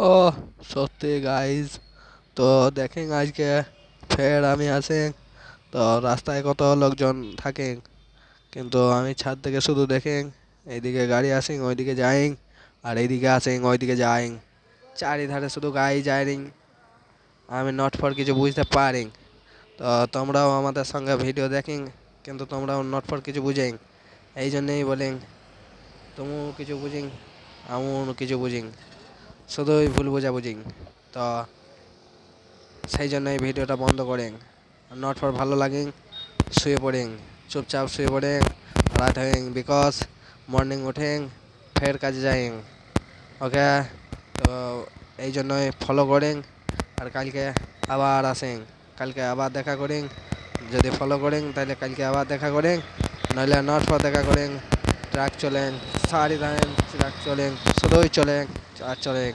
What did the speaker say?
ও সত্যি গাইজ, তো দেখেন আজকে ফের আমি আসেন, তো রাস্তায় কত লোকজন থাকেন, কিন্তু আমি ছাদ থেকে শুধু দেখেন এইদিকে গাড়ি আসেন ওইদিকে যাইং, আর এইদিকে আসেন ওইদিকে যাইং, চারিধারে শুধু গাড়ি যাইরিং। আমি নট ফর কিছু বুঝতে পারিং, তো তোমরাও আমাদের সঙ্গে ভিডিও দেখেন, কিন্তু তোমরাও নট ফর কিছু বুঝেন। এই জন্যেই বলেন তুমিও কিছু বুঝিং, আমিও কিছু বুঝিং, শুধুই ভুল বোঝাবুঝিং। তো সেই জন্য এই ভিডিওটা বন্ধ করেন। নট ফর ভালো লাগেন, শুয়ে পড়েন, চুপচাপ শুয়ে পড়েন, রাত হয়েন, বিকজ মর্নিং উঠেন, ফের কাজে যাইন। ওকে, তো এই জন্যই ফলো করেন, আর কালকে আবার আসেন, কালকে আবার দেখা করেন। যদি ফলো করেন তাহলে কালকে আবার দেখা করেন, নইলে নট ফর দেখা করেন। ট্রাক চলেন, সারি ধান ট্রাক চলেন, শুধুই চলেন আর চলেন।